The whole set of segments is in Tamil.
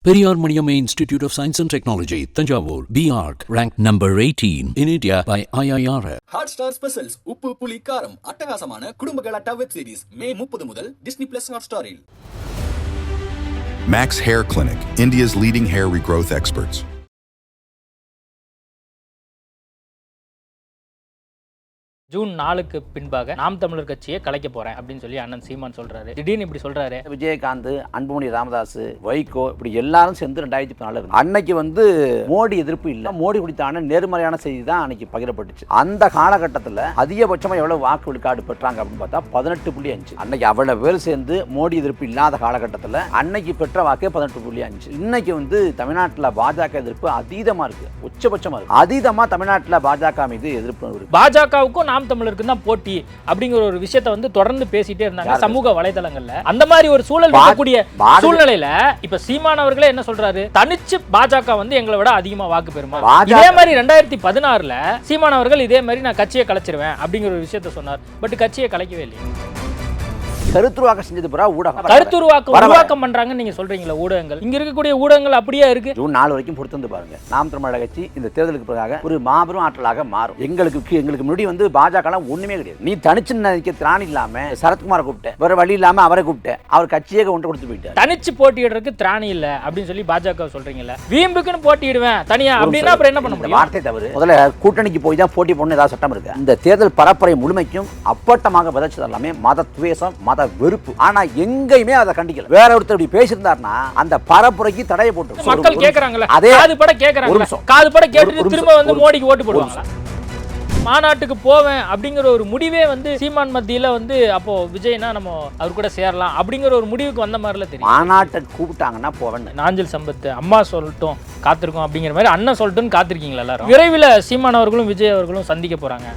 Periyar Maniamma Institute of Science and Technology, Tanjavur, BArc, ranked number 18 in India by IIR. Hotstar Specials, உப்பு புளி காரம் அட்டகாசமான குடும்ப கலாட்டா வெப் சீரிஸ் மே 30 முதல் Disney Plus Hotstar-இல். Max Hair Clinic, India's leading hair regrowth experts. June 4க்கு பின்பாக நாம் தமிழர் கட்சியை கலைக்க போறேன் அப்படின்னு சொல்லி அண்ணன் சீமான் சொல்றாரு. திடீர்னு இப்படி சொல்றாரு. விஜயகாந்த், அன்புமணி ராமதாஸ், வைகோ இப்படி எல்லாரும் சேர்ந்து 2014 அன்னைக்கு மோடி எதிர்ப்பு இல்லை, மோடி குறித்தான நேர்மறையான செய்தி தான் அன்னைக்கு பகிரப்பட்டுச்சு. அந்த காலகட்டத்தில் அதிகபட்சமாக எவ்வளவு வாக்கு விழுக்காடு பெற்றாங்க அப்படின்னு பார்த்தா 18.5. அன்னைக்கு அவ்வளவு பேர் சேர்ந்து மோடி எதிர்ப்பு இல்லாத காலகட்டத்தில் அன்னைக்கு பெற்ற வாக்கே 18.5. இன்னைக்கு தமிழ்நாட்டில் பாஜக எதிர்ப்பு அதீதமா இருக்கு, உச்சபட்சமா இருக்கு. அதீதமா தமிழ்நாட்டில் பாஜக மீது எதிர்ப்பு இருக்கு. பாஜகவுக்கும் நாம் தமிழருக்கு தான் போட்டி அப்படிங்கிற ஒரு விஷயத்தை தொடர்ந்து பேசிட்டே இருந்தாங்க சமூக வலைதளங்கள்ல. அந்த மாதிரி ஒரு சூழல் இருக்கக்கூடிய சூழ்நிலையில இப்ப சீமான் அவர்களே என்ன சொல்றாரு, தனிச்சு பாஜக எங்களை விட அதிகமா வாக்கு பெறுமா. இதே மாதிரி 2016ல சீமான் அவர்கள் இதே மாதிரி நான் கட்சியை கலைச்சிருவேன் அப்படிங்கிற ஒரு விஷயத்த சொன்னார். பட் கட்சியை கலைக்கவே இல்லை. கருத்துருவாக்கம் செஞ்சது பூரா ஊடகம். கருத்துருவாக்கம் பண்றாங்க நீங்க சொல்றீங்களா ஊடகங்கள்? இங்க இருக்கக்கூடிய ஊடகங்கள் அப்படியே இருக்கு. ஜூன் 4 வரைக்கும் பொறுத்து பாருங்க. நாம் தமிழர் கட்சி இந்த தேர்தலுக்கு பிறகு ஒரு மாபெரும் ஆற்றலாக மாறும். எங்களுக்கு முன்னாடி பாஜக ஒண்ணுமே கிடையாது. நீ தனிச்சு நினைக்க திராணி இல்லாம சரத்குமாரை கூப்பிட்டேன், வேற வழி இல்லாம அவரை கூப்பிட்டேன், அவர் கட்சியே ஒன்று கொடுத்து போயிட்டார். தனிச்சு போட்டியிடுறதுக்கு திராணி இல்ல அப்படின்னு சொல்லி பாஜக சொல்றீங்கல்ல. வீம்புக்குன்னு போட்டியிடுவேன் தனியா அப்படின்னா அப்புறம் என்ன பண்ண முடியும்? வார்த்தை தவறு. முதல்ல கூட்டணிக்கு போய் தான் போட்டி போடணும் ஏதாவது சட்டம் இருக்கு. இந்த தேர்தல் பரப்புரை முழுமைக்கும் அப்பட்டமாக விதைச்சது எல்லாமே மத துவேஷம், மத வெறுப்பு. ஆனா எங்கேயுமே அதை கண்டிக்கல. வேற ஒருத்தர் இப்படி பேசியிருந்தாருன்னா அந்த பரப்புரைக்கு தடையை போட்டு மக்கள் கேக்குறாங்கல்ல, காது பட கேக்குறாங்க, காது பட கேட்டு திரும்ப மோடிக்கு ஓட்டு போடுவாங்க. மாநாட்டுக்கு போவேன் அப்படிங்கிற ஒரு முடிவே சீமான் மத்தியில அப்போ விஜய்னா நம்ம அவர் கூட சேரலாம் அப்படிங்கிற ஒரு முடிவுக்கு வந்த மாதிரில தெரியும். மாநாட்டை கூப்பிட்டாங்கன்னா போவேன். நாஞ்சில் சம்பத்து அம்மா சொல்லட்டும் காத்திருக்கோம் அப்படிங்கிற மாதிரி அண்ணன் சொல்லட்டும்னு காத்திருக்கீங்களா எல்லாரும்? விரைவில் சீமான் அவர்களும் விஜய் அவர்களும் சந்திக்க போறாங்க.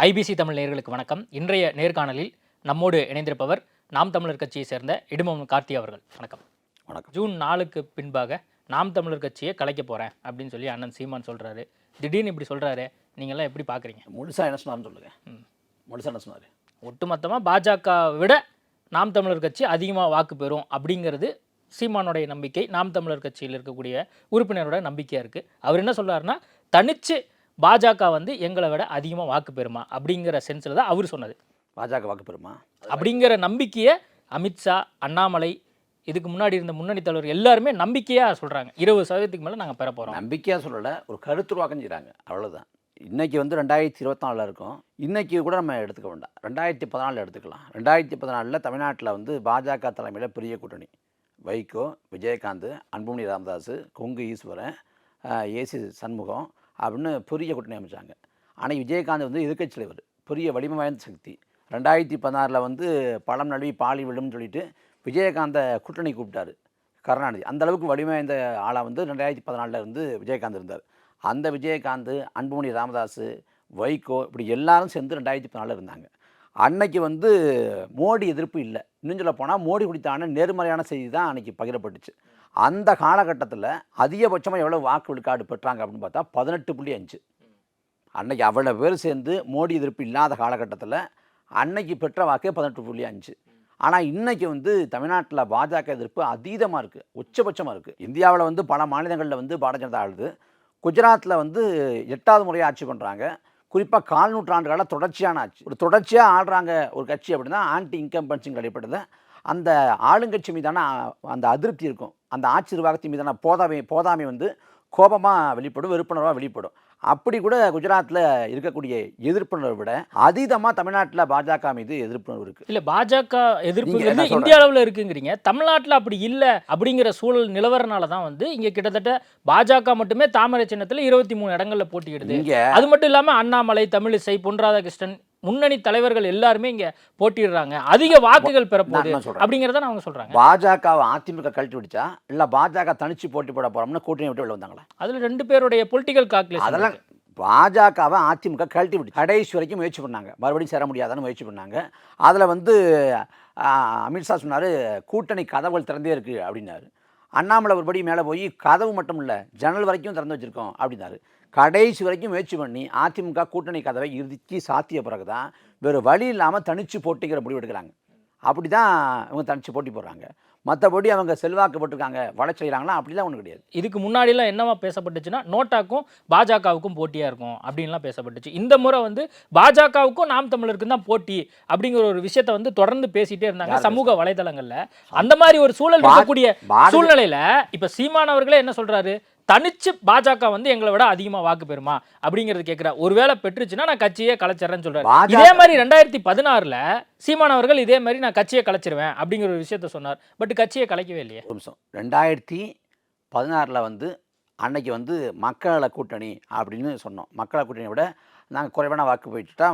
ஐபிசி தமிழ் நேயர்களுக்கு வணக்கம். இன்றைய நேர்காணலில் நம்மோடு இணைந்திருப்பவர் நாம் தமிழர் கட்சியை சேர்ந்த இடுமம் கார்த்தி அவர்கள். வணக்கம். வணக்கம். ஜூன் 4க்கு பின்பாக நாம் தமிழர் கட்சியை கலைக்க போறேன் அப்படின்னு சொல்லி அண்ணன் சீமான் சொல்றாரு. திடீர்னு இப்படி சொல்றாரு, நீங்கள்லாம் எப்படி பாக்குறீங்க? முழுசா என்ன சொன்னார்னு சொல்லுங்க. முழுசா என்ன சொன்னார்? ஒட்டுமொத்தமாக பாஜக விட நாம் தமிழர் கட்சி அதிகமாக வாக்கு பெறும் அப்படிங்கிறது சீமானுடைய நம்பிக்கை, நாம் தமிழர் கட்சியில் இருக்கக்கூடிய உறுப்பினரோட நம்பிக்கையாக இருக்குது. அவர் என்ன சொல்றாருன்னா, தனிச்சு பாஜக எங்களை விட அதிகமாக வாக்கு பெறுமா அப்படிங்கிற சென்ஸில் தான் அவர் சொன்னது. பாஜக வாக்கு பெறுமா அப்படிங்கிற நம்பிக்கையை அமித்ஷா, அண்ணாமலை, இதுக்கு முன்னாடி இருந்த முன்னணி தலைவர் எல்லாருமே நம்பிக்கையாக சொல்கிறாங்க. 20% மேலே நாங்கள் பெற போகிறோம். நம்பிக்கையாக சொல்லலை, ஒரு கருத்துருவாக்கம் செய்கிறாங்க, அவ்வளோதான். இன்றைக்கி 2024 இருக்கும். இன்றைக்கி கூட நம்ம எடுத்துக்க வேண்டாம், 2014 எடுத்துக்கலாம். 2014 தமிழ்நாட்டில் பாஜக தலைமையில் பெரிய கூட்டணி. வைகோ, விஜயகாந்த், அன்புமணி ராமதாஸ், கொங்கு ஈஸ்வரன், ஏசி சண்முகம் அப்படின்னு பெரிய கூட்டணி அமைச்சாங்க. ஆனால் விஜயகாந்த் எதிர்க்கட்சி தலைவர், பெரிய வலிமை வாய்ந்த சக்தி. 2016 பழம் நழுவி பாலி விழும்னு சொல்லிட்டு விஜயகாந்தை கூட்டணி கூப்பிட்டாரு கருணாநிதி. அந்த அளவுக்கு வலிமை வாய்ந்த ஆளாக 2014 விஜயகாந்த் இருந்தார். அந்த விஜயகாந்த், அன்புமணி ராமதாஸ், வைகோ இப்படி எல்லாரும் சேர்ந்து 2014 இருந்தாங்க. அன்னைக்கு மோடி எதிர்ப்பு இல்லை. இன்னும் சொல்ல போனால் மோடி குறித்தான நேர்மறையான செய்தி தான் அன்றைக்கி பகிரப்பட்டுச்சு. அந்த காலகட்டத்தில் அதிகபட்சமாக எவ்வளோ வாக்கு விழுக்காடு பெற்றாங்க அப்படின்னு பார்த்தா 18.5. அன்னைக்கு அவ்வளோ பேர் சேர்ந்து மோடி எதிர்ப்பு இல்லாத காலகட்டத்தில் அன்னைக்கு பெற்ற வாக்கே 18.5. ஆனால் இன்றைக்கி தமிழ்நாட்டில் பாஜக எதிர்ப்பு அதீதமாக இருக்குது, உச்சபட்சமாக இருக்குது. இந்தியாவில் பல மாநிலங்களில் பாரதிய ஜனதா ஆளுது. குஜராத்தில் 8வது முறையாக ஆட்சி பண்ணுறாங்க. குறிப்பாக 4 நூற்றாண்டுகளாக தொடர்ச்சியான ஆட்சி. ஒரு தொடர்ச்சியாக ஆடுறாங்க ஒரு கட்சி அப்படின்னா ஆன்டி இன்கம்பன்சிங் அடிப்படையில் அந்த ஆளுங்கட்சி மீதான அந்த அதிருப்தி இருக்கும். அந்த ஆட்சி நிர்வாகத்தின் மீதான போதாமை கோபமாக வெளிப்படும், வெறுப்புணர்வாக வெளிப்படும். அப்படி கூட குஜராத்தில் இருக்கக்கூடிய எதிர்ப்புணர்வை விட அதீதமாக தமிழ்நாட்டில் பாஜக மீது எதிர்ப்புணர்வு இருக்குது. இல்லை, பாஜக எதிர்ப்பு இந்திய அளவில் இருக்குங்கிறீங்க, தமிழ்நாட்டில் அப்படி இல்லை அப்படிங்கிற சூழல் நிலவரனால தான் இங்கே கிட்டத்தட்ட பாஜக மட்டுமே தாமரை சின்னத்தில் 23 இடங்களில் போட்டியிடுது. இங்கே அது மட்டும் இல்லாமல் அண்ணாமலை, தமிழிசை, பொன் ராதாகிருஷ்ணன் முன்னணி தலைவர்கள் எல்லாருமே இங்க போட்டிடுறாங்க, அதிக வாக்குகள் பெறப்போகுது அப்படிங்கறத அவங்க சொல்றாங்க. பாஜகவை அதிமுக கழட்டி விடுச்சா இல்ல பாஜக தனிச்சு போட்டி போட போறோம்னு கூட்டணி விட்டு வெளில வந்தாங்களா? அதுல 2 பேருடைய பொலிட்டிக்கல் கால்குலேஷன். அதெல்லாம் பாஜகவை அதிமுக கழட்டி விட்டு கடைசி வரைக்கும் முயற்சி பண்ணாங்க, மறுபடியும் சேர முடியாதான்னு முயற்சி பண்ணாங்க. அதில் அமித்ஷா சொன்னார் கூட்டணி கதவுகள் திறந்தே இருக்கு அப்படின்னாரு. அண்ணாமலை ஒருபடி மேலே போய் கதவு மட்டும் இல்லை ஜன்னல் வரைக்கும் திறந்து வச்சுருக்கோம் அப்படின்னாரு. கடைசி வரைக்கும் முயற்சி பண்ணி அதிமுக கூட்டணி கதவை இறுதிக்கு சாத்திய பிறகு தான் வேறு வழி இல்லாமல் தனிச்சு போட்டிக்கிற முடிவு எடுக்கிறாங்க. அப்படி தான் இவங்க தனிச்சு போட்டி போடுறாங்க. மற்றபடி அவங்க செல்வாக்கு போட்டிருக்காங்க வளர்ச்சி செய்கிறாங்களா அப்படிலாம் ஒன்றும் கிடையாது. இதுக்கு முன்னாடிலாம் என்னவா பேசப்பட்டுச்சுன்னா நோட்டாக்கும் பாஜகவுக்கும் போட்டியாக இருக்கும் அப்படின்லாம் பேசப்பட்டுச்சு. இந்த முறை வந்து பாஜகவுக்கும் நாம் தமிழருக்கும் தான் போட்டி அப்படிங்கிற ஒரு விஷயத்தை வந்து தொடர்ந்து பேசிட்டே இருந்தாங்க சமூக வலைதளங்கள்ல. அந்த மாதிரி ஒரு சூழல் இருக்கக்கூடிய சூழ்நிலையில இப்ப சீமான் அவர்களே என்ன சொல்றாரு, தனிச்சு பாஜக வந்து எங்களை விட அதிகமா வாக்கு பெறுமா அப்படிங்கறது கேட்கிற. ஒருவேளை பெற்றுச்சுன்னா நான் கட்சியே கலைச்சிடறேன்னு சொல்றாரு. இதே மாதிரி 2016ல சீமான் அவர்கள் இதே மாதிரி நான் கட்சியை கலைச்சிருவேன் அப்படிங்கிற ஒரு விஷயத்த சொன்னார். பட் கட்சியை கலைக்கவே இல்லையே. ஒரு நிமிஷம், 2016ல் வந்து அன்னைக்கு வந்து மக்கள கூட்டணி அப்படின்னு சொன்னோம். மக்கள கூட்டணியை விட நாங்கள் குறைவான வாக்கு போயிட்டுட்டா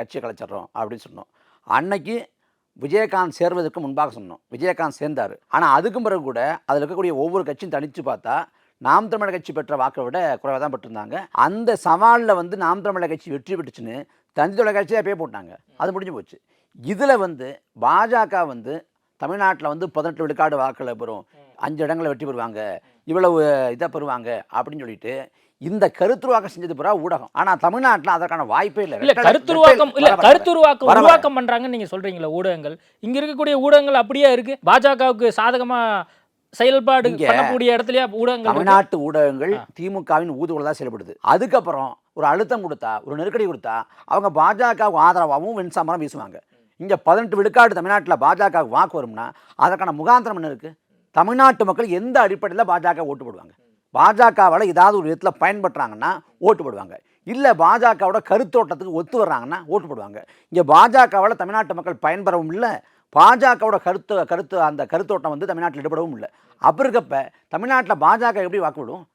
கட்சியை கலைச்சிட்றோம் அப்படின்னு சொன்னோம். அன்னைக்கு விஜயகாந்த் சேர்வதற்கு முன்பாக சொன்னோம். விஜயகாந்த் சேர்ந்தார். ஆனால் அதுக்கும் பிறகு கூட அதில் இருக்கக்கூடிய ஒவ்வொரு கட்சியும் தனித்து பார்த்தா நாம் தமிழர் கட்சி பெற்ற வாக்கை விட குறைவாக தான் பெற்றிருந்தாங்க. அந்த சவாலில் வந்து நாம் தமிழர் கட்சி வெற்றி பெற்றுச்சுன்னு தந்தி தொலைக்காட்சியாக பே போட்டாங்க. அது முடிஞ்சு போச்சு. இதில் வந்து பாஜக வந்து தமிழ்நாட்டில் வந்து 18 விழுக்காடு வாக்களை பெறும், 5 இடங்களை வெற்றி பெறுவாங்க, இவ்வளவு இதை பெறுவாங்க அப்படின்னு சொல்லிட்டு இந்த கருத்துருவாக்கம் செஞ்சது பிறகு ஊடகம். ஆனால் தமிழ்நாட்டில் அதற்கான வாய்ப்பே இல்லை. இல்ல கருத்துருவாக்கம் உருவாக்கம் பண்றாங்கன்னு நீங்க சொல்றீங்களா ஊடகங்கள்? இங்க இருக்கக்கூடிய ஊடகங்கள் அப்படியே இருக்கு. பாஜகவுக்கு சாதகமா செயல்பாடு பண்ணக்கூடிய இடத்துலயே ஊடகங்கள், தமிழ்நாட்டு ஊடகங்கள் திமுகவின் ஊதுகுழல் தான் செயல்படுது. அதுக்கப்புறம் ஒரு அழுத்தம் கொடுத்தா, ஒரு நெருக்கடி கொடுத்தா அவங்க பாஜகவுக்கு ஆதரவாகவும் வெண்சாமரம் வீசுவாங்க. இங்கே 18 விழுக்காடு தமிழ்நாட்டில் பாஜகவுக்கு வாக்கு வரும்னா அதற்கான முகாந்திரம் என்ன இருக்குது? தமிழ்நாட்டு மக்கள் எந்த அடிப்படையில் பாஜக ஓட்டு போடுவாங்க? பாஜகவால் ஏதாவது ஒரு விதத்தில் பயன்படுறாங்கன்னா ஓட்டு போடுவாங்க. இல்லை பாஜகவோட கருத்தோட்டத்துக்கு ஒத்து வர்றாங்கன்னா ஓட்டு போடுவாங்க. இங்கே பாஜகவால் தமிழ்நாட்டு மக்கள் பயன்பெறவும் இல்லை, பாஜகவோட அந்த கருத்தோட்டம் வந்து தமிழ்நாட்டில் ஈடுபடவும் இல்லை. அப்போ இருக்கப்ப தமிழ்நாட்டில் பாஜக எப்படி வாக்குவிடும்?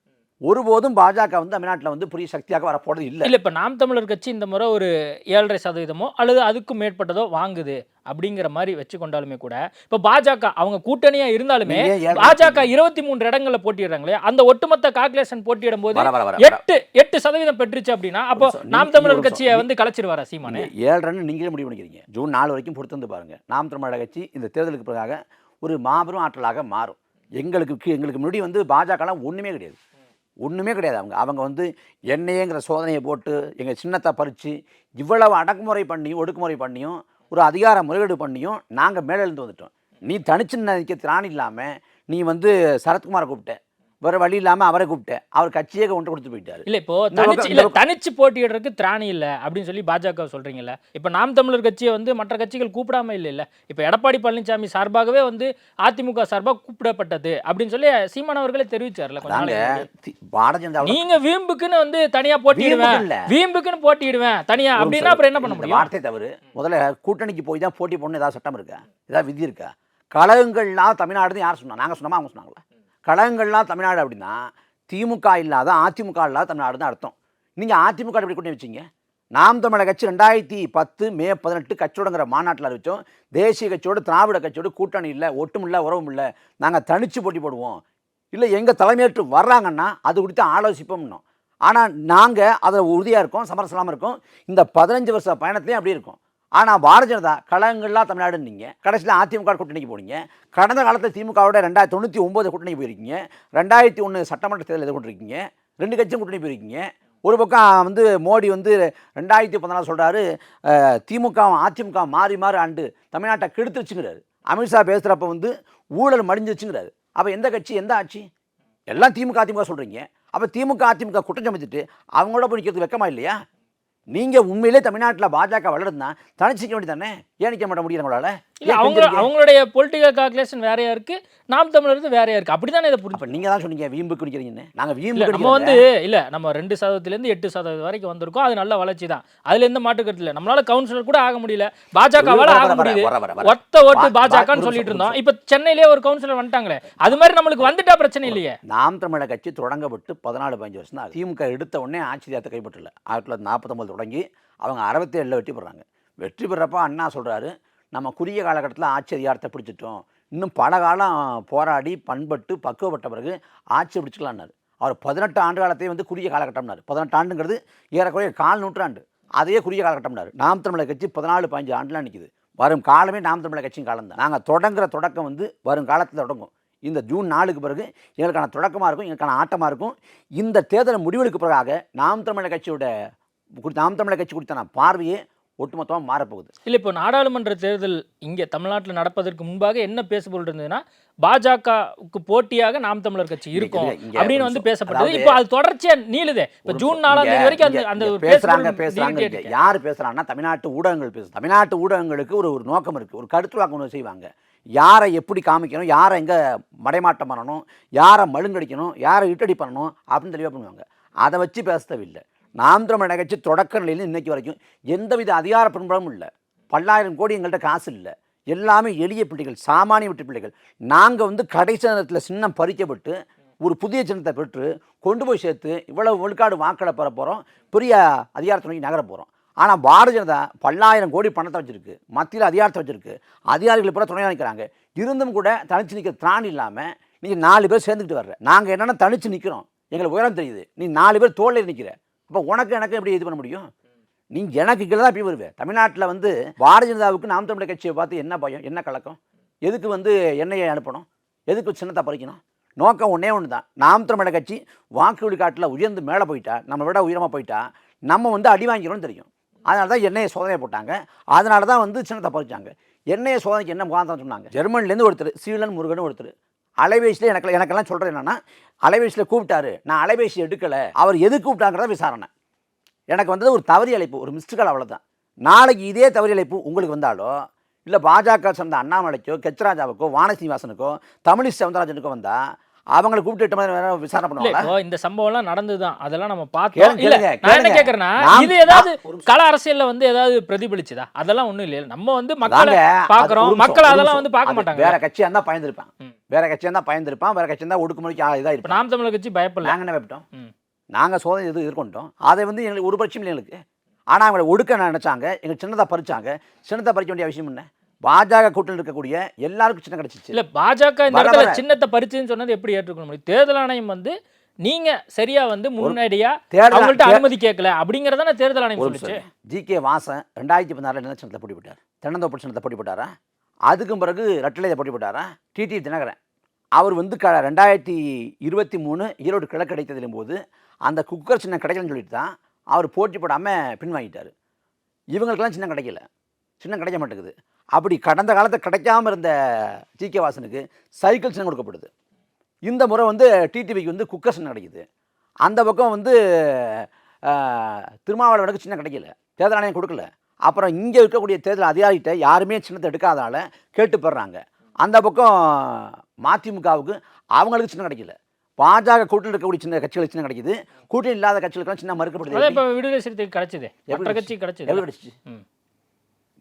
ஒருபோதும் பாஜக வந்து தமிழ்நாட்டில் வந்து புதிய சக்தியாக வரப்போறது இல்லை. இல்லை, இப்போ நாம் தமிழர் கட்சி இந்த முறை ஒரு 7.5% அல்லது அதுக்கும் மேற்பட்டதோ வாங்குது அப்படிங்கிற மாதிரி வச்சு கொண்டாலுமே கூட இப்போ பாஜக அவங்க கூட்டணியா இருந்தாலுமே பாஜக 23 இடங்கள்ல போட்டிடுறாங்களே, அந்த ஒட்டுமொத்த கால்குலேஷன் போட்டியிடும் போது 8% பெற்றுச்சு அப்படின்னா அப்போ நாம் தமிழர் கட்சியை வந்து கலைச்சிருவாரா சீமானே? 7 நீங்களே முடிவு பண்ணிக்கிறீங்க. ஜூன் 4 வரைக்கும் பொறுத்து வந்து பாருங்க. நாம் தமிழர் கட்சி இந்த தேர்தலுக்கு பிறகாக ஒரு மாபெரும் ஆற்றலாக மாறும். எங்களுக்கு முன்னாடி வந்து பாஜகலாம் ஒன்றுமே கிடையாது. அவங்க வந்து என்னையேங்கிற சோதனையை போட்டு எங்கள் சின்னத்தை பறித்து இவ்வளவு அடக்குமுறை பண்ணியும் ஒடுக்குமுறை பண்ணியும் ஒரு அதிகார முறையீடு பண்ணியும் நாங்கள் மேலே இருந்து வந்துட்டோம். நீ தனிச்சு நினைக்க திராணி இல்லாமல் நீ வந்து சரத்குமாரை கூப்பிட்ட, வேறு வழி இல்லாமல் அவரை கூப்பிட்டேன், அவர் கட்சியே ஒன்று கொடுத்து போயிட்டாரு. இல்லை இப்போ தனிச்சு போட்டியிடுறதுக்கு திராணி இல்லை அப்படின்னு சொல்லி பாஜக சொல்றீங்கல்ல. இப்போ நாம் தமிழர் கட்சியை வந்து மற்ற கட்சிகள் கூப்பிடாம இல்லை. இப்போ எடப்பாடி பழனிசாமி சார்பாகவே வந்து அதிமுக சார்பாக கூப்பிடப்பட்டது அப்படின்னு சொல்லி சீமான் அவர்களே தெரிவிச்சார்ல. நீங்க வீம்புக்குன்னு வந்து தனியா வீம்புக்குன்னு போட்டியிடுவேன் தனியா அப்படின்னா அப்புறம் என்ன பண்ண முடியும்? வார்த்தை தவறு. முதல்ல கூட்டணிக்கு போய் தான் போட்டி போடணும் ஏதாவது சட்டம் இருக்கா? ஏதாவது விதி இருக்கா? கழகங்கள்லாம் தமிழ்நாடு யார் சொன்னா? நாங்கள் சொன்னோமா அவங்க சொன்னாங்களா? கழகங்கள்லாம் தமிழ்நாடு அப்படின்னா திமுக இல்லாத அதிமுக இல்லாத தமிழ்நாடு தான் அர்த்தம். நீங்கள் அதிமுக எப்படி கூட்டணி வச்சிங்க? நாம் தமிழர் கட்சி 2010 மே 18 கட்சியோடுங்கிற மாநாட்டில் அறிவித்தோம். தேசிய கட்சியோடு திராவிட கட்சியோடு கூட்டணி இல்லை, ஒட்டும் இல்லை, உறவும் இல்லை, நாங்கள் தனிச்சு போட்டி போடுவோம், இல்லை எங்கள் தலைமையேற்று வர்றாங்கன்னா அது குறித்து ஆலோசிப்போம்னோம். ஆனால் நாங்கள் அதில் உறுதியாக இருக்கோம், சமரசலாமல் இருக்கோம். இந்த 15 வருஷ பயணத்துலேயும் அப்படி இருக்கும். ஆனால் பாரதிய ஜனதா கழகங்கள்லாம் தமிழ்நாடுன்னு நீங்கள் கடைசியில் அதிமுக கூட்டணிக்கு போனீங்க. கடந்த காலத்தில் திமுகவோட 1999 கூட்டணிக்கு போயிருக்கீங்க, 2001 சட்டமன்ற தேர்தல் எதிர்கொண்டிருக்கீங்க, 2 கட்சியும் கூட்டணி போயிருக்கீங்க. ஒரு பக்கம் வந்து மோடி வந்து 2014 சொல்கிறாரு திமுக அதிமுக மாறி ஆண்டு தமிழ்நாட்டை கெடுத்துருச்சுங்கிறாரு. அமித்ஷா பேசுகிறப்ப வந்து ஊழல் மடிஞ்சிருச்சுங்கிறாரு. அப்போ எந்த கட்சி எந்த ஆட்சி? எல்லாம் திமுக சொல்கிறீங்க. அப்போ திமுக அதிமுக குற்றம் சமைச்சிட்டு அவங்களோட போய் நிற்கிறது வெக்கமா இல்லையா? நீங்கள் உண்மையிலே தமிழ்நாட்டில் பாஜக வளருதுன்னா தனிச்சிக்க வேண்டி தானே? ஏன் நிற்க மாட்ட முடியும் நம்மளால? அவங்களுடைய பொலிட்டிக்கல் கால்குலேஷன் வேறையா இருக்கு, நாம் தமிழருக்கு வேறையா இருக்கு. அப்படிதானே இதை புரிஞ்சு நீங்க தான் சொன்னீங்க வீம்புக்கு நிற்கிறீங்கன்னு. நாங்கள் வீம்பு நம்ம வந்து இல்லை, நம்ம 2%லேருந்து 8% வரைக்கும் வந்திருக்கோம். அது நல்ல வளர்ச்சி தான், அதுல எந்த மாற்று கருத்து இல்லை. நம்மளால கவுன்சிலர் கூட ஆக முடியல, பாஜகவால ஆக முடியுது. ஒத்த ஓட்டு பாஜகன்னு சொல்லிட்டு இருந்தோம். இப்ப சென்னையிலேயே ஒரு கவுன்சிலர் வந்துட்டாங்களே, அது மாதிரி நம்மளுக்கு வந்துட்டா பிரச்சனை இல்லையே. நாம் தமிழர் கட்சி தொடங்கப்பட்டு 14-15 வருஷம் தான். திமுக எடுத்த உடனே ஆட்சியத்தை கைப்பற்றல. 1949 தொடங்கி அவங்க 67 வெற்றி பெறாங்க. வெற்றி பெறப்ப அண்ணா சொல்றாரு, நம்ம குறுகிய காலகட்டத்தில் ஆட்சி அதிகாரத்தை பிடிச்சிட்டோம், இன்னும் பல காலம் போராடி பண்பட்டு பக்குவப்பட்ட பிறகு ஆட்சி பிடிச்சிக்கலான்னாரு. அவர் 18 ஆண்டு காலத்தையும் வந்து குறுகிய காலகட்டம்னாரு. 18 ஆண்டுங்கிறது ஏறக்குறைய 4 நூற்றாண்டு, அதையே குறுகிய காலகட்டம்னாரு. நாம் தமிழர் கட்சி 14-15 ஆண்டுலாம் நிற்கிது. வரும் காலமே நாம் தமிழர் கட்சியின் காலம் தான். நாங்கள் தொடங்குற தொடக்கம் வந்து வரும் காலத்தில் தொடங்கும். இந்த ஜூன் 4க்கு பிறகு எங்களுக்கான தொடக்கமாக இருக்கும், எங்களுக்கான ஆட்டமாக இருக்கும். இந்த தேர்தல் முடிவுக்கு பிறகாக நாம் தமிழர் கட்சி குறித்தான பார்வையே ஒட்டுமொத்தமாக மாறப்போகுது. இல்லை, இப்போ நாடாளுமன்ற தேர்தல் இங்கே தமிழ்நாட்டில் நடப்பதற்கு முன்பாக என்ன பேசப்பொருள் இருந்ததுன்னா, பாஜகவுக்கு போட்டியாக நாம் தமிழர் கட்சி இருக்கும் அப்படின்னு வந்து பேசப்பட்டது. இப்போ அது தொடர்ச்சியா நீளுதே. இப்போ ஜூன் 4ஆம் தேதி வரைக்கும் அந்த பேசுறாங்க. யார் பேசுறாங்கன்னா தமிழ்நாட்டு ஊடகங்கள் பேசுது. தமிழ்நாட்டு ஊடகங்களுக்கு ஒரு நோக்கம் இருக்கு, ஒரு கருத்துருவாக்கம் ஒன்று செய்வாங்க. யாரை எப்படி காமிக்கணும், யாரை எங்கே மடைமாட்டம் பண்ணணும், யாரை மழுங்கடிக்கணும், யாரை இட்டடி பண்ணணும் அப்படின்னு தெளிவாக பண்ணுவாங்க. அதை வச்சு பேசவில்லை. நாம் தமிழர் கட்சி தொடக்க நிலையில் இன்னைக்கு வரைக்கும் எந்தவித அதிகார பின்புலமும் இல்லை. 10,000 கோடி எங்கள்கிட்ட காசு இல்லை. எல்லாமே எளிய பிள்ளைகள், சாமானிய வீட்டு பிள்ளைகள். நாங்கள் வந்து கடைசி நேரத்தில் சின்னம் பறிக்கப்பட்டு ஒரு புதிய சின்னத்தை பெற்று கொண்டு போய் சேர்த்து இவ்வளவு விழுக்காடு வாக்களை பெற போகிறோம், பெரிய அதிகாரத்தை நோக்கி நகர போகிறோம். ஆனால் பாரதிய ஜனதா 10,000 கோடி பணத்தை வச்சுருக்கு, மத்தியில் அதிகாரத்தை வச்சுருக்கு, அதிகாரிகள் பூரா துணையாக நிற்கிறாங்க. இருந்தும் கூட தனிச்சு நிற்கிற திராணி இல்லாமல் நீங்கள் 4 பேர் சேர்ந்துக்கிட்டு வர்ற. நாங்கள் என்னென்னா தனிச்சு நிற்கிறோம், எங்களுக்கு உயரம் தெரியுது. நீ 4 பேர் தோளில் நிற்கிற. இப்போ உனக்கு எனக்கு எப்படி இது பண்ண முடியும்? நீ எனக்கு கீழே தான் எப்படி வருவேன்? தமிழ்நாட்டில் வந்து பாரதிய ஜனதாவுக்கு நாம் தமிழர் கட்சியை பார்த்து என்ன பயம், என்ன கலக்கம்? எதுக்கு வந்து எண்ணெயை அனுப்பணும், எதுக்கு சின்னத்தை பறிக்கணும்? நோக்கம் ஒன்றே ஒன்று தான். நாம் தமிழர் கட்சி வாக்கு விழுக்காட்டில் உயர்ந்து மேலே போயிட்டா, நம்ம விட உயரமாக போயிட்டா நம்ம வந்து அடி வாங்கிக்கிறோம்னு தெரியும். அதனால தான் எண்ணெயை சோதனை போட்டாங்க. அதனால தான் வந்து சின்னத்தை பறிச்சாங்க. எண்ணெயை சோதனைக்கு என்ன முகாந்திரம் சொன்னாங்க? ஜெர்மனிலேருந்து ஒருத்தர், சீலன் முருகன் ஒருத்தர், அலைபேசியில் எனக்கெல்லாம் சொல்கிறது என்னென்னா, அலைபேசியில் கூப்பிட்டாரு, நான் அலைபேசி எடுக்கலை, அவர் எது கூப்பிட்டாங்கிறத விசாரணை. எனக்கு வந்தது ஒரு தவறி அழைப்பு, ஒரு மிஸ்டுகள், அவ்வளோதான். நாளைக்கு இதே தவறி அழைப்பு உங்களுக்கு வந்தாலோ, இல்லை பாஜக சேர்ந்த அண்ணாமலைக்கோ, கெச்ராஜாவுக்கோ, வானசீனிவாசனுக்கோ, தமிழிசை சவுந்தரராஜனுக்கோ வந்தால் அவங்களை கூப்பிட்டு 8 மணி நேரம் விசாரணை பண்ணுவாங்க. இந்த சம்பவம்லாம் நடந்துதான், அதெல்லாம் நம்ம பார்த்தோம். இல்ல நான் என்ன கேட்கறேன்னா, இது ஏதாவது கள அரசியல்ல வந்து ஏதாவது பிரதிபலிச்சுதா? அதெல்லாம் ஒண்ணும் இல்ல. நம்ம வந்து மக்களை பார்க்கறோம், மக்கள் அதெல்லாம் வந்து பார்க்க மாட்டாங்க. வேற கட்சியா இருந்தா பயந்துருப்பான், வேற கட்சியா இருந்தா ஒடுக்குமுறைக்கு இதா இருப்பான். நாம் தமிழர் கட்சி பயப்படல. நாங்க என்ன பயப்பட்டோம்? நாங்க சோதனை இது எதிர்கொண்டோம். அதை வந்து எங்களுக்கு ஒரு பட்சம் இல்லை எங்களுக்கு. ஆனா அவங்களை ஒடுக்க நினைச்சாங்க, எங்களுக்கு சின்னதா பறிச்சாங்க. சின்னத்தை பறிக்க வேண்டிய அவசியம் என்ன? பாஜக கூட்டத்தில் இருக்கக்கூடிய எல்லாருக்கும் சின்னம் கிடைச்சிச்சு. இல்ல பாஜக இந்த இடத்துல சின்னத்தை பறிச்சுன்னு சொன்னது எப்படி ஏற்றுக்கொள்ள முடியும்? தேர்தல் ஆணையம் வந்து நீங்க சரியா வந்து முன்னாடியா அவங்கள்ட்ட அனுமதி கேட்கல அப்படிங்கறதான தேர்தல் ஆணையம் சொல்லுச்சு. ஜி.கே. வாசன் 2016 என்ன சின்னத்தை போட்டி போட்டார்? தென்னந்தோப்பு சின்னத்தை போட்டி போட்டாரா? அதுக்கும் பிறகு ரெட்டலையை போட்டி போட்டாரா? டிடி தினகரன் அவர் வந்து 2023 ஈரோடு கிழக்கு கிடைத்ததிலும் போது அந்த குக்கர் சின்னம் கிடைக்கலன்னு சொல்லிட்டு தான் அவர் போட்டி போடாமல் பின்வாங்கிட்டார். இவங்களுக்கெல்லாம் சின்னம் கிடைக்கல, சின்னம் கிடைக்க மாட்டேங்குது. அப்படி கடந்த காலத்தை கிடைக்காமல் இருந்த ஜி.கே. வாசனுக்கு சைக்கிள் சின்னம் கொடுக்கப்படுது. இந்த முறை வந்து டிடிவிக்கு வந்து குக்கர் சின்னம் கிடைக்குது. அந்த பக்கம் வந்து திருமாவளவனுக்கு சின்னம் கிடைக்கல, தேர்தல் ஆணையம் கொடுக்கல. அப்புறம் இங்கே இருக்கக்கூடிய தேர்தல் அதிகாரிகிட்ட யாருமே சின்னத்தை எடுக்காதனால கேட்டு பெறாங்க. அந்த பக்கம் மதிமுகவுக்கு அவங்களுக்கு சின்னம் கிடைக்கல. பாஜக கூட்டணியில் இருக்கக்கூடிய சின்ன கட்சிகளுக்கு சின்னம் கிடைக்குது, கூட்டணி இல்லாத கட்சிகளுக்கு சின்னம் மறுக்கப்படுது. இப்போ விடுதலை சிறுத்தைக்கு கிடைச்சது, மற்ற கட்சி கிடைச்சது. எப்படி கிடைச்சிச்சு?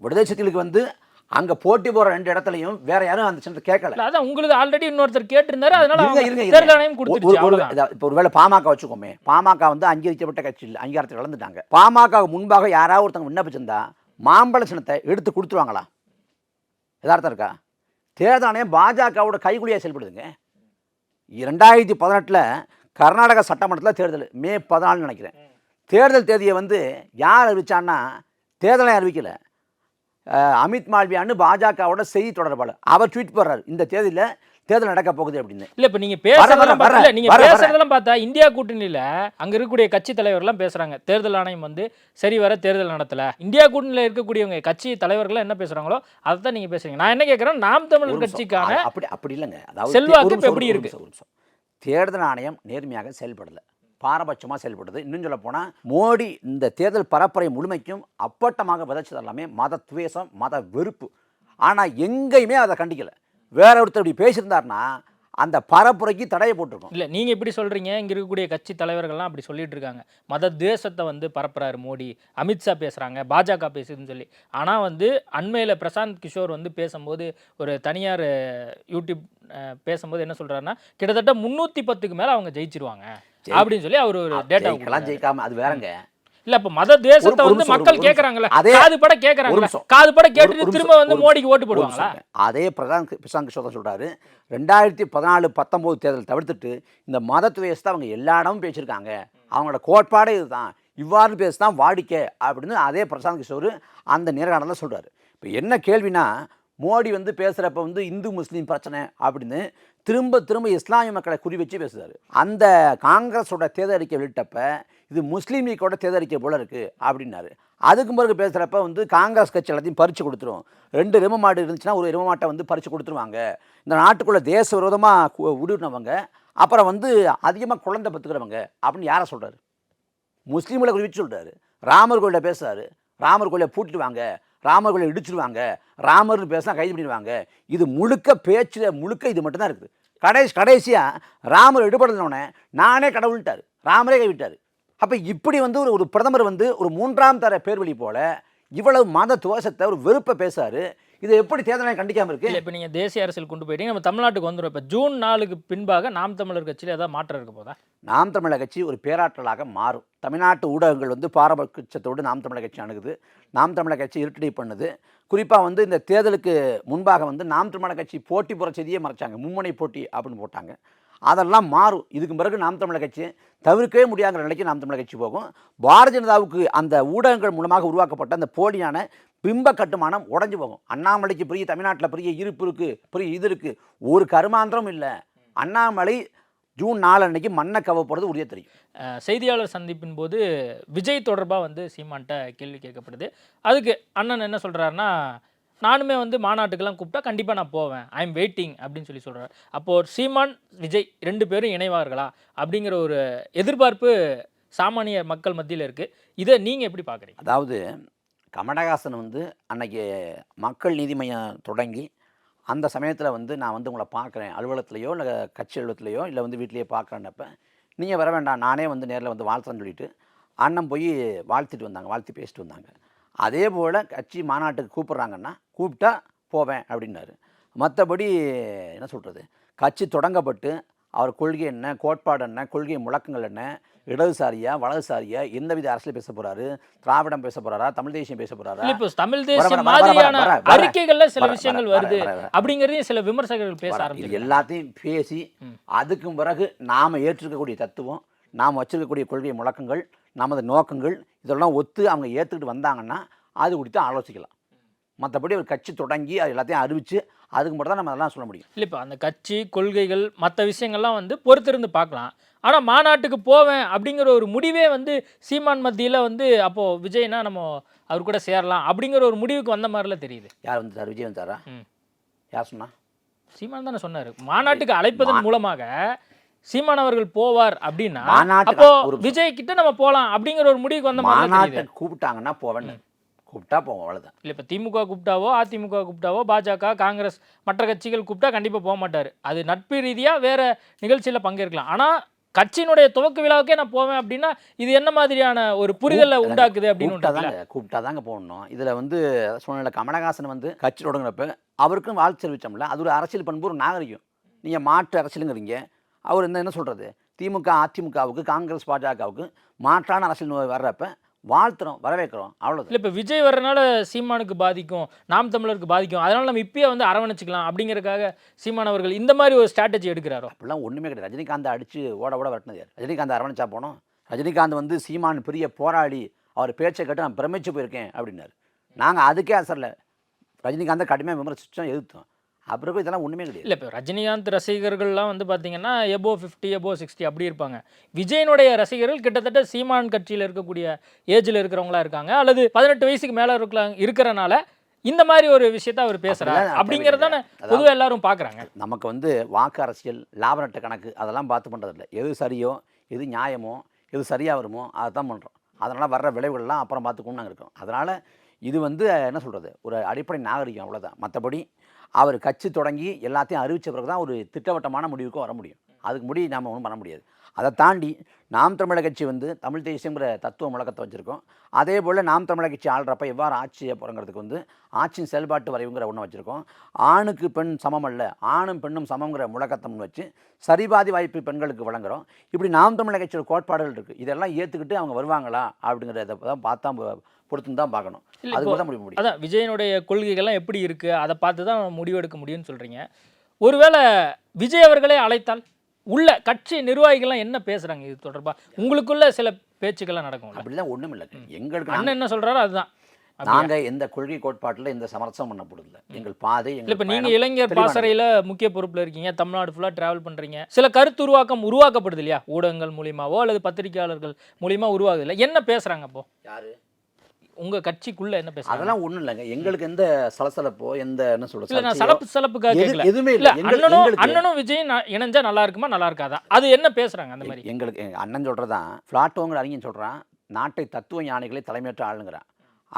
விடுதலை சிறுத்தைகளுக்கு வந்து அங்கே போட்டி போகிற 2 இடத்துலையும் வேற யாரும் அந்த சின்னத்தை கேட்கல. அதான் உங்களுக்கு ஆல்ரெடி இன்னொருத்தர் கேட்டிருந்தாரு, அதனால தேர்தல் ஆணையம் கொடுத்துருச்சு. இப்போ ஒருவேளை பாமக வச்சுக்கோமே, பாமக வந்து அங்கீகரிக்கப்பட்ட கட்சி இல்லை, அங்கீகாரத்தை இழந்துட்டாங்க. பாமக முன்பாக யாராவது ஒருத்தவங்க விண்ணப்பிச்சிருந்தா மாம்பழ சின்னத்தை எடுத்து கொடுத்துருவாங்களா? யதார்த்தம் இருக்கா? தேர்தல் ஆணையம் பாஜகவோட கைகுலியாக செயல்படுதுங்க. 2018 கர்நாடக சட்டமன்றத்தில் தேர்தல் மே 14 நினைக்கிறேன். தேர்தல் தேதியை வந்து யார் அறிவிச்சான்னா தேர்தலை அறிவிக்கலை, அமித் மால்வியான்னு பாஜகவோட செய்தி தொடர்பாளர் அவர் ட்வீட் போடுறாரு, இந்த தேதியில் தேர்தல் நடக்க போகுது அப்படின்னு. இல்ல இப்ப நீங்க பேசுறதெல்லாம் பார்த்தா இந்தியா கூட்டணியில அங்க இருக்கக்கூடிய கட்சி தலைவர்லாம் பேசுறாங்க, தேர்தல் ஆணையம் வந்து சரிவர தேர்தல் நடத்தல. இந்தியா கூட்டணியில இருக்கக்கூடியவங்க கட்சி தலைவர்கள் என்ன பேசுறாங்களோ அதை தான் நீங்க பேசுறீங்க. நான் என்ன கேட்கறேன், நாம் தமிழர் கட்சிக்கான அப்படி இல்லைங்க. அதாவது செல்வாக்கு எப்படி இருக்கு? தேர்தல் ஆணையம் நேர்மையாக செயல்படல, பாரபட்சமாக செயல்படுது. இன்னும் சொல்ல போனால் மோடி இந்த தேர்தல் பரப்புரை முழுமைக்கும் அப்பட்டமாக விதைச்சது எல்லாமே மத துவேஷம், மத வெறுப்பு. ஆனால் எங்கேயுமே அதை கண்டிக்கலை. வேற ஒருத்தர் இப்படி பேசியிருந்தாருன்னா அந்த பரப்புரைக்கு தடையை போட்டிருக்கோம். இல்லை நீங்கள் இப்படி சொல்கிறீங்க, இங்கே இருக்கக்கூடிய கட்சி தலைவர்கள்லாம் அப்படி சொல்லிட்டு இருக்காங்க, மத தேசத்தை வந்து பரப்புறாரு மோடி, அமித்ஷா பேசுகிறாங்க, பாஜக பேசுதுன்னு சொல்லி. ஆனால் வந்து அண்மையில் பிரசாந்த் கிஷோர் வந்து பேசும்போது, ஒரு தனியார் யூடியூப் பேசும்போது என்ன சொல்கிறாருன்னா, கிட்டத்தட்ட 310க்கு மேலே அவங்க ஜெயிச்சிருவாங்க அப்படின்னு சொல்லி அவர் ஒரு டேட்டா ஜெயிக்காம அது வேறங்க. இல்ல இப்ப மத தேசத்தை வந்து மக்கள் கேக்குறாங்கல்ல, காது பட கேக்குறாங்கல்ல, காது பட கேட்டுட்டு திரும்ப வந்து மோடிக்கு ஓட்டு போடுவாங்களா? அதே பிரசாந்த் கிஷோர் சொல்றாரு, 2014-19 தேர்தல் தவிர்த்துட்டு இந்த மத துவேஷத்தை அவங்க எல்லா இடமும் பேசியிருக்காங்க, அவங்களோட கோட்பாடே இதுதான், இவ்வாறு பேசுதான் வாடிக்கை அப்படின்னு அதே பிரசாந்த் கிஷோர் அந்த நேர்காணலில் சொல்றாரு. இப்போ என்ன கேள்வினா, மோடி வந்து பேசுகிறப்ப வந்து இந்து முஸ்லீம் பிரச்சனை அப்படின்னு திரும்ப இஸ்லாமிய மக்களை குறி வச்சு பேசுகிறாரு. அந்த காங்கிரஸோட தேர்தல் அறிக்கை வெளியிட்டப்ப இது முஸ்லீம் லீக்கோட தேர்தல் அறிக்கை போல இருக்குது அப்படின்னாரு. அதுக்கு பிறகு பேசுகிறப்ப வந்து காங்கிரஸ் கட்சி எல்லாத்தையும் பறித்து கொடுத்துரும், 2 எருமை மாடு இருந்துச்சுன்னா ஒரு எருமை மாட்டை வந்து பறித்து கொடுத்துருவாங்க, இந்த நாட்டுக்குள்ளே தேச விரோதமாக விடுனவங்க, அப்புறம் வந்து அதிகமாக குழந்தை பெற்றுக்கிறவங்க அப்படின்னு யாரை சொல்கிறாரு? முஸ்லீம்களை குறித்து சொல்கிறாரு. ராமர் கோயிலில் பேசுகிறாரு, ராமர் கோயிலை பூட்டிட்டு வாங்க, ராமர் கோயிலை இடிச்சிடுவாங்க, ராமர்னு பேசினா கைது பண்ணிடுவாங்க. இது முழுக்க பேச்சு, முழுக்க இது மட்டும்தான் இருக்குது. கடைசியாக ராமர் விடுபடலோடனே நானே கடவுள்ட்டார், ராமரே கைவிட்டார். அப்போ இப்படி வந்து ஒரு பிரதமர் வந்து ஒரு 3ஆம் தர பேர்வழி போல இவ்வளவு மத துவேஷத்தை ஒரு வெறுப்பை பேசுறாரு. இதை எப்படி தேர்தலை கண்டிக்காமல் இருக்கு? இப்போ நீங்கள் தேசிய அரசியல் கொண்டு போயிட்டீங்க, நம்ம தமிழ்நாட்டுக்கு வந்துடும். இப்போ ஜூன் 4க்கு பின்பாக நாம் தமிழர் கட்சியில் ஏதாவது மாற்றம் இருக்க போதா? நாம் தமிழர் கட்சி ஒரு பேராற்றலாக மாறும். தமிழ்நாட்டு ஊடகங்கள் வந்து பாரபட்சத்தோடு நாம் தமிழர் கட்சி அணுகுது, நாம் தமிழர் கட்சி இருட்டடி பண்ணுது. குறிப்பாக வந்து இந்த தேர்தலுக்கு முன்பாக வந்து நாம் தமிழர் கட்சி போட்டி போகிற செய்தியே மறைச்சாங்க, மும்முனை போட்டி அப்படின்னு போட்டாங்க. அதெல்லாம் மாறும். இதுக்கு பிறகு நாம் தமிழர் கட்சி தவிர்க்கவே முடியாத நிலைக்கு நாம் தமிழர் கட்சி போகும். பாரதிய ஜனதாவுக்கு அந்த ஊடகங்கள் மூலமாக உருவாக்கப்பட்ட அந்த போலியான பிம்ப கட்டுமானம் உடஞ்சி போகும். அண்ணாமலைக்கு பெரிய தமிழ்நாட்டில் பெரிய இருப்பு இருக்குது, பெரிய இது இருக்குது, ஒரு கருமாந்திரம் இல்லை. அண்ணாமலை ஜூன் 4 அன்னைக்கு மண்ணை கவ போகிறது உரிய தெரியும். செய்தியாளர் சந்திப்பின் போது விஜய் தொடர்பாக வந்து சீமான்ட்ட கேள்வி கேட்கப்படுது. அதுக்கு அண்ணன் என்ன சொல்கிறாருன்னா, நானுமே வந்து மாநாட்டுக்கெல்லாம் கூப்பிட்டா கண்டிப்பாக நான் போவேன், ஐ எம் வெயிட்டிங் அப்படின்னு சொல்கிறார். அப்போது சீமான் விஜய் 2 பேரும் இணைவார்களா அப்படிங்கிற ஒரு எதிர்பார்ப்பு சாமானிய மக்கள் மத்தியில் இருக்குது. இதை நீங்கள் எப்படி பார்க்குறீங்க? அதாவது கமலஹாசன் வந்து அன்னைக்கு மக்கள் நீதி மையம் தொடங்கி அந்த சமயத்தில் வந்து நான் வந்து உங்களை பார்க்குறேன் அலுவலகத்துலையோ இல்லை கட்சி அலுவலகத்துலையோ இல்லை வந்து வீட்லேயே பார்க்குறேன்னப்ப நீங்கள் வர வேண்டாம், நானே வந்து நேரில் வந்து வாழ்த்துறேன்னு சொல்லிட்டு அண்ணன் போய் வாழ்த்திட்டு வந்தாங்க, வாழ்த்தி பேசிட்டு வந்தாங்க. அதே போல் கட்சி மாநாட்டுக்கு கூப்பிட்றாங்கன்னா கூப்பிட்டா போவேன் அப்படின்னாரு. மற்றபடி என்ன சொல்கிறது, கட்சி தொடங்கப்பட்டு அவர் கொள்கை என்ன, கோட்பாடு என்ன, கொள்கை முழக்கங்கள் என்ன, இடதுசாரியா வலதுசாரியா, எந்தவித அரசியல் பேச போறாரு, திராவிடம் பேச போறாரா, தமிழ் தேசியம் பேச போறாரா, இப்போ தமிழ் தேசியம் மாதிரியான அறிக்கைகள்ல சில விஷயங்கள் வருது அப்படிங்கறதையும் சில விமர்சகர்கள் பேச ஆரம்பிச்சு எல்லாத்தையும் பேசி அதுக்கு பிறகு நாம ஏற்றிருக்கக்கூடிய தத்துவம், நாம் வச்சிருக்கக்கூடிய கொள்கை முழக்கங்கள், நமது நோக்கங்கள் இதெல்லாம் ஒத்து அவங்க ஏற்றுக்கிட்டு வந்தாங்கன்னா அது குறித்து ஆலோசிக்கலாம். மற்றபடி ஒரு கட்சி தொடங்கி அது எல்லாத்தையும் அறிவிச்சு அதுக்கு மட்டும் தான் நம்ம அதெல்லாம் சொல்ல முடியும். இல்லை, இப்போ அந்த கட்சி கொள்கைகள் மற்ற விஷயங்கள்லாம் வந்து பொறுத்திருந்து பார்க்கலாம். ஆனால் மாநாட்டுக்கு போவேன் அப்படிங்கிற ஒரு முடிவே வந்து சீமான் மத்தியில் வந்து அப்போது விஜய்னா நம்ம அவர் கூட சேரலாம் அப்படிங்கிற ஒரு முடிவுக்கு வந்த மாதிரிலாம் தெரியுது. யார் வந்து சார்? விஜய் வந்தாரா? யார் சொன்னா? சீமான் தானே சொன்னார். மாநாட்டுக்கு அழைப்பதன் மூலமாக சீமான் அவர்கள் போவார் அப்படின்னா அப்போ விஜய் கிட்ட நம்ம போகலாம் அப்படிங்கிற ஒரு முடிவுக்கு வந்த மாதிரி கூப்பிட்டாங்கன்னா போவேன், கூப்பிட்டா போவோம், அவ்வளோதான். இல்லை, இப்போ திமுக கூப்பிட்டாவோ அதிமுக கூப்பிட்டாவோ பாஜக காங்கிரஸ் மற்ற கட்சிகள் கூப்பிட்டா கண்டிப்பாக போக மாட்டார். அது நட்பு ரீதியாக வேறு நிகழ்ச்சியில் பங்கேற்கலாம். ஆனால் கட்சியினுடைய துவக்க விழாவுக்கே நான் போவேன் அப்படின்னா இது என்ன மாதிரியான ஒரு புரிதலை உண்டாக்குது அப்படின்னு கூப்பிட்டா தாங்க போகணும். இதில் வந்து சொன்ன கமலஹாசன் வந்து கட்சி தொடங்குறப்ப அவருக்கும் வாழ்த்து தெரிவிச்சோம்ல, அது ஒரு அரசியல் பண்பு, ஒரு நாகரிகம். நீங்கள் மாற்று அரசியலுங்கிறீங்க, அவர் என்ன சொல்கிறது, திமுக அதிமுகவுக்கு காங்கிரஸ் பாஜகவுக்கு மாற்றான அரசியல் வர்றப்ப வாழ்த்துறோம், வரவேற்கிறோம், அவ்வளோ. இல்லை, இப்போ விஜய் வர்றதுனால சீமானுக்கு பாதிக்கும், நாம் தமிழருக்கு பாதிக்கும், அதனால் நம்ம இப்பயே வந்து அரவணைச்சிக்கலாம் அப்படிங்கிறதுக்காக சீமான் அவர்கள் இந்த மாதிரி ஒரு ஸ்ட்ராட்டஜி எடுக்கிறாரோ? அப்படிலாம் ஒன்றுமே கிடையாது. ரஜினிகாந்த் அடித்து ஓட வரட்டினது யார்? ரஜினிகாந்த் அரவணைச்சா போனோம். ரஜினிகாந்த் வந்து சீமான் பெரிய போராளி, அவர் பேச்சை கேட்டு நான் பிரமிச்சு போயிருக்கேன் அப்படின்னாரு. நாங்கள் அதுக்கே அசரில் ரஜினிகாந்தை கடுமையாக விமர்சித்தோம், எதிர்த்தோம். அப்புறம் இதெல்லாம் ஒன்றுமே கிடையாது. இல்லை, இப்போ ரஜினிகாந்த் ரசிகர்கள்லாம் வந்து பார்த்தீங்கன்னா எபோ 50 எபோ 60 அப்படி இருப்பாங்க. விஜயனுடைய ரசிகர்கள் கிட்டத்தட்ட சீமான் கட்சியில் இருக்கக்கூடிய ஏஜில் இருக்கிறவங்களா இருக்காங்க, அல்லது 18 வயசுக்கு மேலே இருக்கிறனால இந்த மாதிரி ஒரு விஷயத்த அவர் பேசுகிறார் அப்படிங்கிறதான பொதுவாக எல்லாரும் பார்க்குறாங்க. நமக்கு வந்து வாக்கு அரசியல், லாப நட்ட கணக்கு அதெல்லாம் பார்த்து பண்ணுறதில்ல. எது சரியோ, எது நியாயமோ, எது சரியாக வருமோ அதை தான் பண்ணுறோம். அதனால் வர்ற விளைவுகள்லாம் அப்புறம் பார்த்துக்கணும் நாங்கள் இருக்கோம். அதனால் இது வந்து என்ன சொல்கிறது, ஒரு அடிப்படை நாகரிகம், அவ்வளோதான். மற்றபடி அவர் கட்சி தொடங்கி எல்லாத்தையும் அறிவித்த பிறகு தான் ஒரு திட்டவட்டமான முடிவுக்கு வர முடியும். அதுக்கு நாம் ஒன்றும் பண்ண முடியாது. அதை தாண்டி நாம் தமிழர் கட்சி வந்து தமிழ் தேசியங்கிற தத்துவ முழக்கத்தை வச்சுருக்கோம். அதே போல் நாம் தமிழர் கட்சி ஆள்றப்ப எவ்வாறு ஆட்சியை போகிறங்கிறதுக்கு வந்து ஆட்சியின் செயல்பாட்டு வரைவுங்கிற ஒன்று வச்சுருக்கோம். ஆணுக்கு பெண் சமம் அல்ல, ஆணும் பெண்ணும் சமங்கிற முழக்கத்தை வச்சு சரிபாதி வாய்ப்பு பெண்களுக்கு வழங்குகிறோம். இப்படி நாம் தமிழர் கட்சியோட கோட்பாடுகள் இருக்குது. இதெல்லாம் ஏற்றுக்கிட்டு அவங்க வருவாங்களா அப்படிங்கிறத தான் பார்த்தா பொறுத்து தான் பார்க்கணும். அதுக்கு தான் முடிவு முடியும். அதான் விஜயனுடைய கொள்கைகள்லாம் எப்படி இருக்குது அதை பார்த்து தான் முடிவெடுக்க முடியும்னு சொல்கிறீங்க. ஒருவேளை விஜய் அவர்களே அழைத்தால் உள்ள கட்சி நிர்வாகிகள்லாம் என்ன பேசுகிறாங்க இது தொடர்பாக? உங்களுக்குள்ள சில பேச்சுக்கெல்லாம் நடக்கும். அப்படிலாம் ஒன்றும் இல்லை. எங்களுக்கு அண்ணன் என்ன சொல்கிறாரோ அதுதான். நாங்கள் எந்த கொள்கை கோட்பாட்டில் எந்த சமரசம் பண்ணப்படுதில்ல. எங்கள் பாதை இப்போ நீங்கள் இளைஞர் பாசறையில் முக்கிய பொறுப்பில் இருக்கீங்க, தமிழ்நாடு ஃபுல்லாக ட்ராவல் பண்ணுறீங்க, சில கருத்து உருவாக்கப்படுது இல்லையா, ஊடகங்கள் மூலியமாவோ அல்லது பத்திரிகையாளர்கள் மூலியமாக உருவாகுது இல்லை, என்ன பேசுகிறாங்க அப்போ? யார் உங்க கட்சிக்குள்ள என்ன பேசுறாங்க? அதெல்லாம் ஒண்ணும் இல்லைங்க. எங்களுக்கு எந்த சலசலப்போ எந்த என்ன இல்ல சொல்றது நான் சலப்புக்காக கேட்கல. எதுவுமே இல்ல இல்லை. அண்ணனும் விஜயும் இணைஞ்சா நல்லா இருக்குமா நல்லா இருக்காதா, அது என்ன பேசுறாங்க அந்த மாதிரி? எங்களுக்கு அண்ணன் சொல்றதான் பிளாட்டோங்கிற அறிஞன் சொல்றான், நாட்டை தத்துவ ஞானிகளை தலைமையேற்று ஆளுங்கிறான்.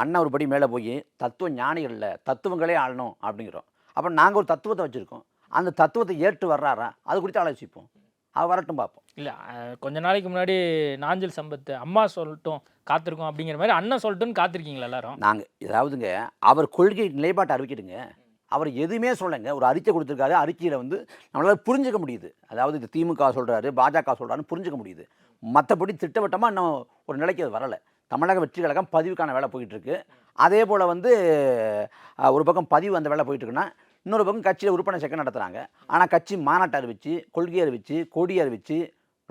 அண்ணன் ஒரு படி மேலே போய் தத்துவ ஞானிகள் இல்லை தத்துவங்களே ஆளணும் அப்படிங்கிறோம். அப்புறம் நாங்கள் ஒரு தத்துவத்தை வச்சுருக்கோம், அந்த தத்துவத்தை ஏற்று வர்றாரா அது குறித்து ஆலோசிப்போம். அது வரட்டும் பார்ப்போம். இல்லை கொஞ்ச நாளைக்கு முன்னாடி நாஞ்சில் சம்பத் அம்மா சொல்லட்டும் காத்திருக்கோம் அப்படிங்கிற மாதிரி அண்ணன் சொல்லட்டும்னு காத்திருக்கீங்களா எல்லாரும்? நாங்கள் ஏதாவதுங்க அவர் கொள்கை நிலைப்பாட்டை அறிவிக்கிடுங்க. அவர் எதுவுமே சொல்லுங்க, ஒரு அறிக்கை கொடுத்துருக்காரு. அறிக்கையில் வந்து நம்மளால் புரிஞ்சுக்க முடியுது. அதாவது இது திமுக சொல்கிறாரு பாஜக சொல்கிறாருன்னு புரிஞ்சுக்க முடியுது. மற்றபடி திட்டவட்டமாக இன்னும் ஒரு நிலைக்கு அது வரலை. தமிழக வெற்றி கழகம் பதிவுக்கான வேலை போயிட்டுருக்கு. அதே போல் வந்து ஒரு பக்கம் பதிவு அந்த வேலை போயிட்டுருக்குன்னா இன்னொரு பக்கம் கட்சியில் உறுப்பினர் சேர்க்கை நடத்துகிறாங்க. ஆனால் கட்சி மாநாட்டை அறிவித்து கொள்கை அறிவித்து கொடி அறிவித்து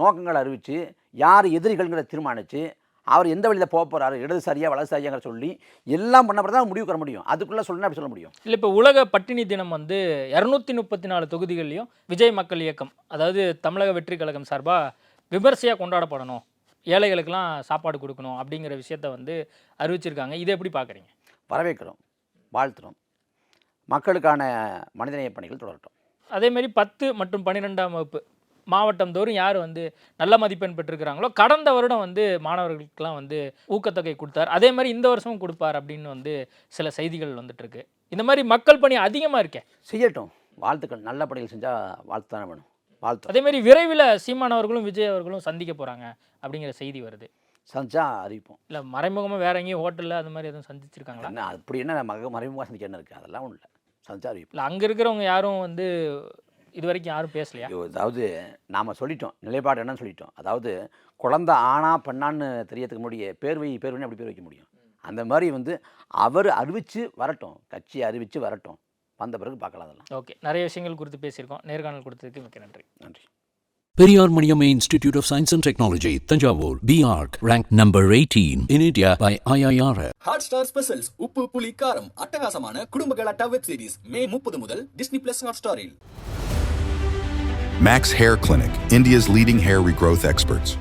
நோக்கங்கள் அறிவித்து யார் எதிரிகள்ங்கிற தீர்மானித்து அவர் எந்த வழியில் போக போகிறாரு, இடதுசாரியா வலதுசாரியாங்கிற சொல்லி எல்லாம் பண்ணப்பட தான் முடிவு தர முடியும். அதுக்குள்ளே சொல்லணும் அப்படி சொல்ல முடியும். இல்லை இப்போ உலக பட்டினி தினம் வந்து 234 தொகுதிகள்லையும் விஜய் மக்கள் இயக்கம் அதாவது தமிழக வெற்றி கழகம் சார்பாக விமர்சையாக கொண்டாடப்படணும், ஏழைகளுக்கெல்லாம் சாப்பாடு கொடுக்கணும் அப்படிங்கிற விஷயத்த வந்து அறிவிச்சிருக்காங்க. இதை எப்படி பார்க்குறீங்க? வரவேற்கிறோம், வாழ்த்துறோம். மக்களுக்கான மனிதநேய பணிகள் தொடரட்டும். அதேமாரி 10 மற்றும் 12ஆம் வகுப்பு மாவட்டம் தோறும் யார் வந்து நல்ல மதிப்பெண் பெற்றிருக்கிறாங்களோ கடந்த வருடம் வந்து மாணவர்களுக்கெல்லாம் வந்து ஊக்கத்தொகை கொடுத்தார். அதே மாதிரி இந்த வருஷமும் கொடுப்பார் அப்படின்னு வந்து சில செய்திகள் வந்துட்டு இருக்கு. இந்த மாதிரி மக்கள் பணி அதிகமாக இருக்கே, செய்யட்டும். வாழ்த்துக்கள். நல்ல பணிகள் செஞ்சால் வாழ்த்து தானே வேணும். வாழ்த்து. அதே மாதிரி விரைவில் சீமான் அவர்களும் விஜய் அவர்களும் சந்திக்க போகிறாங்க அப்படிங்கிற செய்தி வருது. சந்திச்சா அறிவிப்போம். இல்லை மறைமுகமாக வேற எங்கேயும் ஹோட்டலில் அது மாதிரி எதுவும் சந்திச்சிருக்காங்களா? என்ன அப்படி என்ன மறைமுகமாக சந்திக்க என்ன இருக்குது? அதெல்லாம் ஒன்றும் இல்லை. சந்திச்சா அறிவிப்போம். இல்லை அங்கே இருக்கிறவங்க யாரும் வந்து இது வரைக்கும் யாரும் பேசலையா? அதாவது நாம் சொல்லிட்டோம், நிலைப்பாடு என்னன்னு சொல்லிட்டோம். அதாவது குழந்தை ஆனா பெண்ணான்னு தெரியறதுக்கு முடிய பேர்வைன்னு அப்படி பேர் வைக்க முடியும். அந்த மாதிரி வந்து அவர் அறிவித்து வரட்டும், கட்சி அறிவித்து வரட்டும், வந்த பிறகு பார்க்கலாம் அதெல்லாம். ஓகே, நிறைய விஷயங்கள் குறித்து பேசியிருக்கோம். நேர்காணல் கொடுத்ததுக்கு மிக்க நன்றி. நன்றி. Periyar Maniamma Institute of Science and Technology, Tanjavur, BArc, ranked number 18 in India by IIR. Hot star specials உப்பு புளி காரம் அட்டகாசமான குடும்ப கலாட்டா வெப் சீரிஸ் மே 30 முதல் டிஸ்னி பிளஸ் ஹாட் ஸ்டாரில். Max Hair Clinic, India's leading hair regrowth experts.